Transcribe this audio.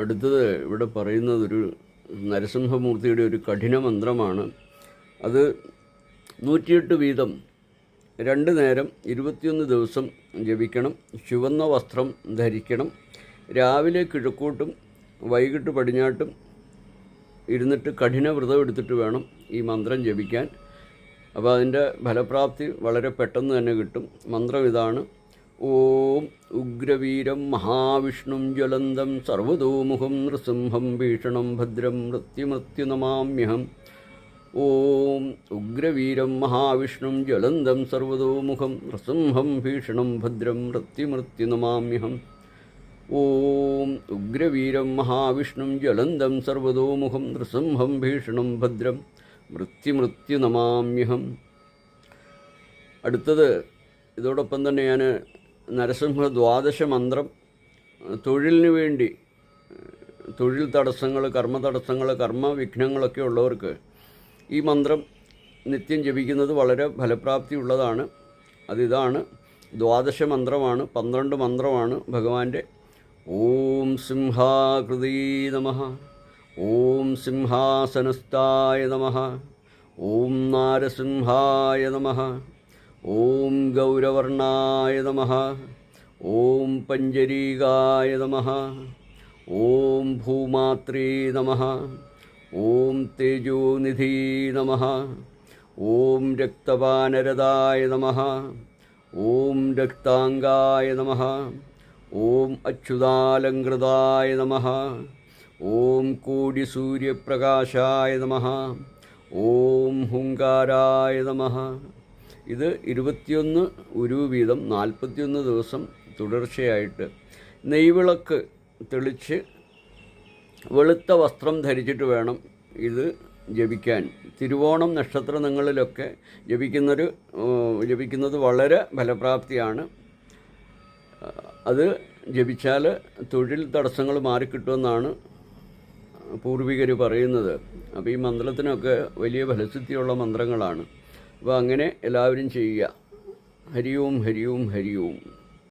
അടുത്തത് ഇവിടെ പറയുന്നതൊരു നരസിംഹമൂർത്തിയുടെ ഒരു കഠിന മന്ത്രമാണ്. അത് 108 വീതം 2 നേരം 21 ദിവസം ജപിക്കണം. ചുവന്ന വസ്ത്രം ധരിക്കണം. രാവിലെ കിഴക്കോട്ടും വൈകിട്ട് പടിഞ്ഞാട്ടും ഇരുന്നിട്ട് കഠിന വ്രതം എടുത്തിട്ട് വേണം ഈ മന്ത്രം ജപിക്കാൻ. അപ്പോൾ അതിൻ്റെ ഫലപ്രാപ്തി വളരെ പെട്ടെന്ന് തന്നെ കിട്ടും. മന്ത്രം ഇതാണ്: ഓം ഉഗ്രവീരം മഹാവിഷ്ണും ജ്വലന്തം സർവതോമുഖം നൃസിംഹം ഭീഷണം ഭദ്രം മൃത്യുനമാമ്യഹം. ഓം ഉഗ്രവീരം മഹാവിഷ്ണും ജ്വലന്തം സർവതോമുഖം നൃസിംഹം ഭീഷണം ഭദ്രം മൃത്യുനമാമ്യഹം. ഓം ഉഗ്രവീരം മഹാവിഷ്ണും ജ്വലന്തം സർവതോമുഖം നൃസിംഹം ഭീഷണം ഭദ്രം മൃത്യുനമാമ്യഹം. അടുത്തത് ഇതോടൊപ്പം തന്നെ ഞാൻ നരസിംഹ ദ്വാദശ മന്ത്രം തൊഴിലിന് വേണ്ടി, തൊഴിൽ തടസ്സങ്ങൾ, കർമ്മ തടസ്സങ്ങൾ, കർമ്മവിഘ്നങ്ങളൊക്കെ ഉള്ളവർക്ക് ഈ മന്ത്രം നിത്യം ജപിക്കുന്നത് വളരെ ഫലപ്രാപ്തി ഉള്ളതാണ്. അതിതാണ്, ദ്വാദശ മന്ത്രമാണ്, 12 മന്ത്രമാണ് ഭഗവാന്റെ. ഓം സിംഹാകൃതീ നമഃ. ഓം സിംഹാസനസ്ഥായ നമഃ. ഓം നാരസിംഹായ നമഃ. ഓം ഗൗരവർണായ നമഃ. ഓം പഞ്ചരീകായ നമഃ. ഓം ഭൂമാത്രേ നമഃ. ഓം തേജോനിധി നമഃ. ഓം രക്തപാനരതായ നമഃ. ഓം രക്താംഗായ നമഃ. ഓം അച്യുതാലങ്കൃതായ നമഃ. ഓം കോടിസൂര്യപ്രകാശായ നമഃ. ഓം ഹുങ്കാരായ നമഃ. ഇത് 21 ഉരു വീതം 41 ദിവസം തുടർച്ചയായിട്ട് നെയ്വിളക്ക് തെളിച്ച് വെളുത്ത വസ്ത്രം ധരിച്ചിട്ട് വേണം ഇത് ജപിക്കാൻ. തിരുവോണം നക്ഷത്രങ്ങളിലൊക്കെ ജപിക്കുന്നത് വളരെ ഫലപ്രാപ്തിയാണ്. അത് ജപിച്ചാൽ തൊഴിൽ തടസ്സങ്ങൾ മാറിക്കിട്ടുമെന്നാണ് പൂർവികർ പറയുന്നത്. അപ്പോൾ ഈ മന്ത്രത്തിനൊക്കെ വലിയ ഫലസിദ്ധിയുള്ള മന്ത്രങ്ങളാണ്. അപ്പോൾ അങ്ങനെ എല്ലാവരും ചെയ്യുക. ഹരി ഓം ഹരി ഓം ഹരി ഓം.